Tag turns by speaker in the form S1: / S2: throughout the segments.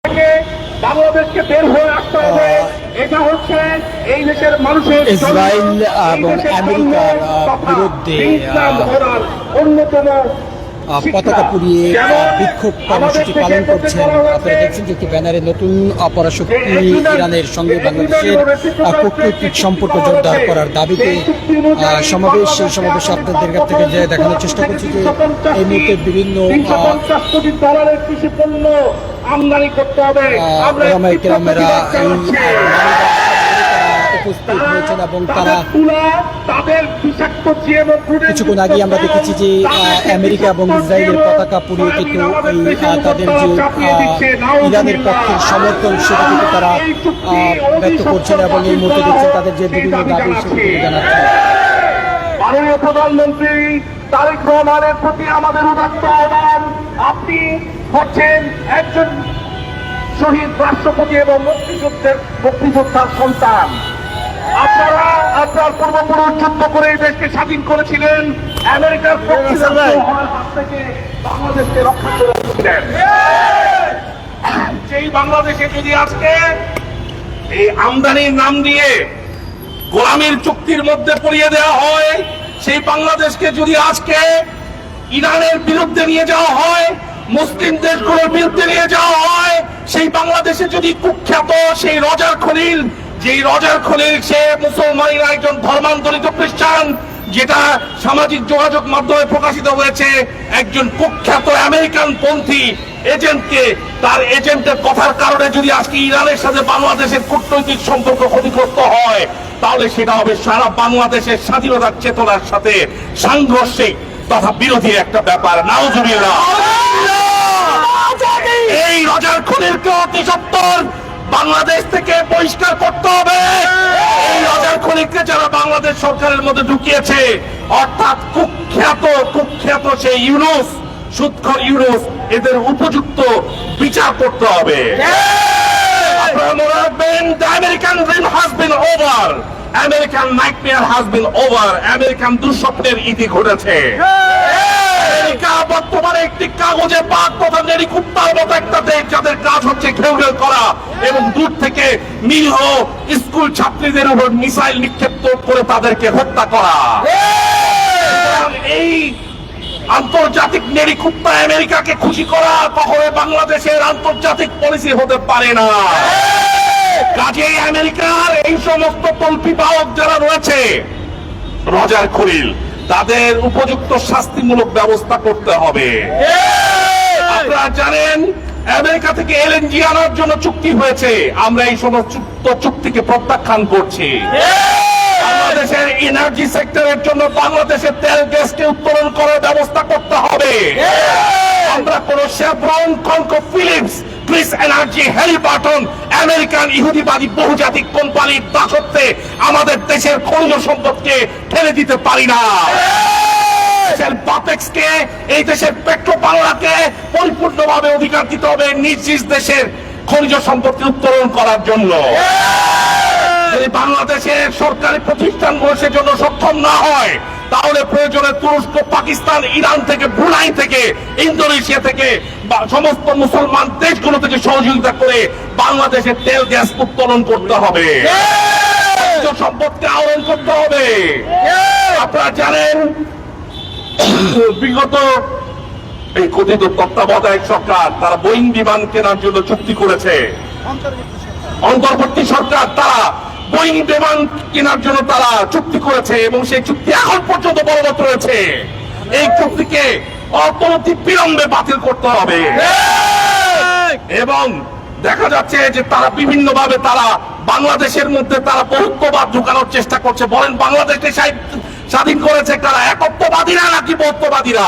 S1: থেকে বাংলাদেশকে বের হয়ে আসতে হবে। এটা হচ্ছে এই দেশের মানুষের
S2: ইসরায়েল এবং আমেরিকার বিরুদ্ধে
S1: অন্যতম
S2: পতাকা পুড়িয়ে বিক্ষোভ কর্মসূচি পালন করছেন। আপনারা দেখছেন যে একটি ব্যানারে নতুন অপরাশক্তি ইরানের সঙ্গে বাংলাদেশের কূটনৈতিক সম্পর্ক জোরদার করার দাবিতে সমাবেশ। সেই সমাবেশে আপনাদের কাছ থেকে যে দেখানোর চেষ্টা করছি যে এই মুহূর্তে বিভিন্ন
S1: কৃষি পণ্য আমদানি করতে হবে।
S2: উপস্থিত হয়েছেন এবং তারা কিছুক্ষণ আগে আমরা দেখেছি যে আমেরিকা এবং ইসরায়েলের পতাকা পুড়িয়ে কিন্তু তাদের যে ইরানের পক্ষের সমর্থন সেটা কিন্তু তারা ব্যক্ত করছেন এবং এই মুহূর্তে দেখছেন তাদের যে বিভিন্ন দাবি সেগুলো জানাচ্ছেন।
S1: মাননীয় প্রধানমন্ত্রী তারেক রহমানের প্রতি আমাদের উদাত্ত আহ্বান, আপনি হচ্ছেন একজন শহীদ রাষ্ট্রপতি এবং মুক্তিযোদ্ধার সন্তান। আপনারা আপনার পূর্বপুরুষ যুদ্ধ করে এই দেশকে স্বাধীন করেছিলেন, আমেরিকার হাত থেকে বাংলাদেশকে রক্ষা করেছিলেন। সেই বাংলাদেশে যদি আজকে এই আমদানির নাম দিয়ে গোলামীর চুক্তির মধ্যে পড়িয়ে দেওয়া হয়, সেই বাংলাদেশকে যদি আজকে ইরানের বিরুদ্ধে নিয়ে যাওয়া হয়, মুসলিম দেশগুলোর বিরুদ্ধে নিয়ে যাওয়া হয়, সেই বাংলাদেশে যদি কুখ্যাত সেই রজার খলিল, যেই রজার খলিল সে মুসলমানেরা একজন ধর্মান্তরিত খ্রিস্টান, যেটা সামাজিক যোগাযোগ মাধ্যমে প্রকাশিত হয়েছে, একজন কুখ্যাত আমেরিকান পন্থী এজেন্টকে, তার এজেন্টের কথার কারণে যদি আজকে ইরানের সাথে বাংলাদেশের কূটনৈতিক সম্পর্ক ক্ষতিগ্রস্ত হয়, তাহলে সেটা হবে সারা বাংলাদেশের স্বাধীনতার চেতনার সাথে সাংঘর্ষিক তথা বিরোধী একটা ব্যাপার। নাউজুবিল্লাহ। এই রজার খলিলকে অতি সত্বর বাংলাদেশ থেকে বহিষ্কার করতে হবে। এই রজার খলিলকে যারা বাংলাদেশ সরকারের মধ্যে ঢুকিয়েছে, অর্থাৎ কুখ্যাত সেই ইউনুস, সুদখোর ইউনুস, এদের উপযুক্ত বিচার করতে হবে। আপনারা মনে রাখবেন, the American dream has been over, American nightmare has been over, American দুঃস্বপ্নের ইতি ঘটেছে। আমেরিকা বর্তমানে একটি কাগজে পাক তথা নেড়ি কুত্তার মতো একটা দেশ, যাদের কাজ হচ্ছে ঘেউ ঘেউ করা এবং দূর থেকে নিরীহ স্কুল ছাত্রীদের উপর মিসাইল নিক্ষেপ করে তাদেরকে হত্যা করা। এই আন্তর্জাতিক নেড়ি কুত্তা আমেরিকাকে খুশি করা কখনো বাংলাদেশের আন্তর্জাতিক পলিসি হতে পারে না। কাজেই আমেরিকার এই সমস্ত তল্পি বাহক যারা রয়েছে রজার খলিল, তাদের উপযুক্ত শাস্তিমূলক ব্যবস্থা করতে হবে। আপনারা জানেন আমেরিকা থেকে এলএনজি আনার জন্য চুক্তি হয়েছে, আমরা এই সমস্ত চুক্তিকে প্রত্যাখ্যান করছি। বাংলাদেশের এনার্জি সেক্টরের জন্য বাংলাদেশের তেল গ্যাসকে উত্তোলন করার ব্যবস্থা করতে হবে। আমরা কোন Chevron, ConocoPhillips, KrisEnergy, Halliburton, American ইহুদিবাদী বহুজাতিক কোম্পানির দাসত্বে আমাদের দেশের খনিজ সম্পদকে ঠেলে দিতে পারি না। দেশের বাপেক্সকে, এই দেশের পেট্রো বাংলাকে পরিপূর্ণভাবে অধিকার দিতে হবে নিজ নিজ দেশের খনিজ সম্পদকে উত্তোলন করার জন্য। যদি বাংলাদেশের সরকারি প্রতিষ্ঠানগুলো সেজন্য সক্ষম না হয়, তাহলে প্রয়োজনে তুরস্ক, পাকিস্তান, ইরান থেকে, ব্রুনাই থেকে, ইন্দোনেশিয়া থেকে, সমস্ত মুসলমান দেশগুলো থেকে সহযোগিতা করে বাংলাদেশের তেল গ্যাস উত্তোলন করতে হবে, সম্পদকে আহরণ করতে হবে। আপনারা জানেন বিগত এই কথিত তত্ত্বাবধায়ক সরকার তারা বোয়িং বিমান কেনার জন্য চুক্তি করেছে। অন্তর্বর্তী সরকার তারা বোয়িং বিমান কেনার জন্য তারা চুক্তি করেছে এবং সেই চুক্তি এখন পর্যন্ত বলবৎ রয়েছে। এই চুক্তিকে অতি বিলম্বে বাতিল করতে হবে। এবং দেখা যাচ্ছে যে তারা বিভিন্ন ভাবে তারা বাংলাদেশের মধ্যে তারা বহুত্ববাদ ঢুকানোর চেষ্টা করছে। বলেন বাংলাদেশকে স্বাধীন করেছে কারা? একত্ববাদীরা নাকি বহুত্ববাদীরা?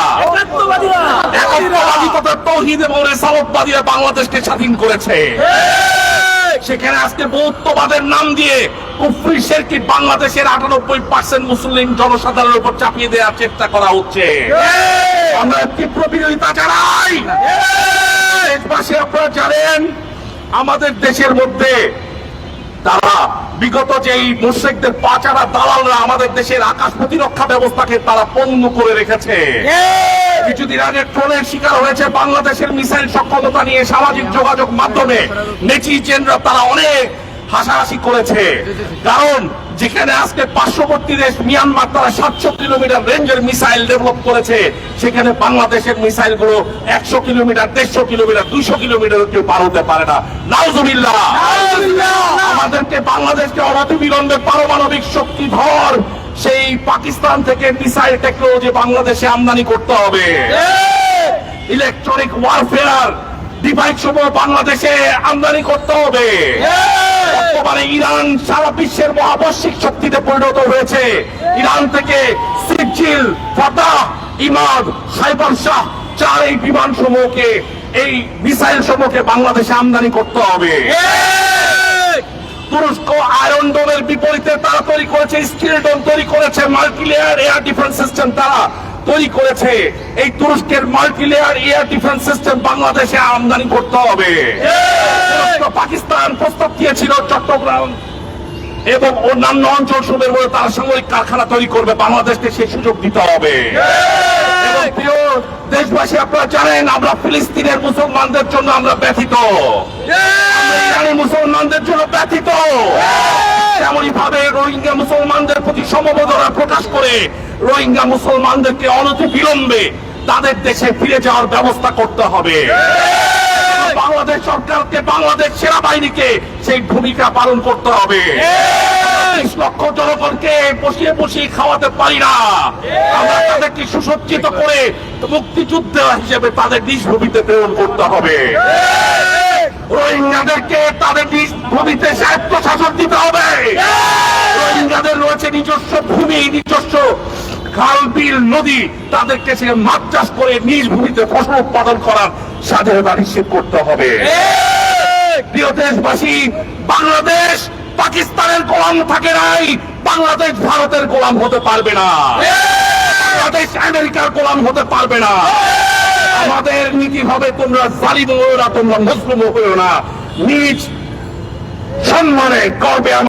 S1: একত্ববাদী তথা তৌহিদ এবং রেসালতবাদীরা বাংলাদেশকে স্বাধীন করেছে। সেখানে আজকে বহুত্ববাদের নাম দিয়ে কুফরি শিরকি বাংলাদেশের 98% মুসলিম জনসাধারণের উপর চাপিয়ে দেওয়ার চেষ্টা করা হচ্ছে। আমরা তীব্র বিরোধিতা জানাই। দেশবাসী, আপনারা জানেন আমাদের দেশের মধ্যে তারা বিগত যেই মুশরিকদের পাচারা দালালরা আমাদের দেশের আকাশ প্রতিরক্ষা ব্যবস্থাকে তারা পঙ্গু করে রেখেছে। কিছুদিন আগে ট্রোলের শিকার হয়েছে বাংলাদেশের মিসাইল সক্ষমতা নিয়ে সামাজিক যোগাযোগ মাধ্যমে নেটিজেনরা তারা অনেক হাসাহাসি করেছে। কারণ যেখানে আজকে পার্শ্ববর্তী দেশ মিয়ানমার তারা 700 কিলোমিটার রেঞ্জের মিসাইল ডেভেলপ করেছে, সেখানে বাংলাদেশের মিসাইল গুলো 100 কিলোমিটার, 150 কিলোমিটার, 200 কিলোমিটার কেউ পার হতে পারে না। নাউজুবিল্লাহ। আমাদেরকে বাংলাদেশকে অনতিবিলম্বে পারমাণবিক শক্তিধর সেই পাকিস্তান থেকে মিসাইল টেকনোলজি বাংলাদেশে আমদানি করতে হবে। ইলেকট্রনিক ওয়ারফেয়ার ডিভাইস সমূহ বাংলাদেশে আমদানি করতে হবে। বর্তমানে ইরান সারা বিশ্বের মহাবৈশ্বিক শক্তিতে পরিণত হয়েছে। ইরান থেকে সিজিল, ফাতাহ, ইমাদ, সাইবার শাহ 4 এই বিমান সমূহকে, এই মিসাইল সমূহকে বাংলাদেশে আমদানি করতে হবে। তুরস্ক আয়রন ডোমের বিপরীতে তারা তৈরি করেছে স্টিল ডোম, তৈরি করেছে মাল্টিলেয়ার এয়ার ডিফেন্স সিস্টেম তারা তৈরি করেছে। এই তুরস্কের মাল্টিলেয়ার এয়ার ডিফেন্স সিস্টেম বাংলাদেশে আমদানি করতে হবে। পাকিস্তান প্রস্তাব দিয়েছিল চট্টগ্রাম এবং অন্যান্য অঞ্চল সমূহের মধ্যে তারা সামরিক কারখানা তৈরি করবে, বাংলাদেশকে সেই সুযোগ দিতে হবে। এবং প্রিয় দেশবাসী, আপনারা জানেন আমরা ফিলিস্তিনের মুসলমানদের জন্য আমরা ব্যথিত, আমরা ইরানি মুসলমানদের জন্য ব্যথিত। তেমনই ভাবে রোহিঙ্গা মুসলমানদের প্রতি সমবেদনা প্রকাশ করে রোহিঙ্গা মুসলমানদেরকে অনতিবিলম্বে তাদের দেশে ফিরে যাওয়ার ব্যবস্থা করতে হবে। বাংলাদেশ সরকারকে, বাংলাদেশ সেনাবাহিনীকে সেই ভূমিকা পালন করতে হবে। 30 লক্ষ জনগণকে বসিয়ে বসিয়ে খাওয়াতে পারি না, আমরা তাদেরকে সুসজ্জিত করে মুক্তিযুদ্ধ হিসেবে তাদের নিজ ভূমিতে প্রেরণ করতে হবে। রোহিঙ্গাদেরকে তাদের নিজ ভূমিতে স্বায়ত্তশাসন দিতে হবে। রোহিঙ্গাদের রয়েছে নিজস্ব ভূমি, নিজস্ব খাল, বিল, নদী, তাদেরকে সে মাছ চাষ করে নিজ ভূমিতে ফসল উৎপাদন করার স্বাধীনতা নিশ্চিত করতে হবে। প্রিয় দেশবাসী, বাংলাদেশ পাকিস্তানের গোলাম থাকে নাই, বাংলাদেশ ভারতের গোলাম হতে পারবে না, বাংলাদেশ আমেরিকার গোলাম হতে পারবে না। আমাদের নীতি হবে তোমরা জালিম হও না, তোমরা মুসলিম হও না, নিজ সম্মানে গর্বে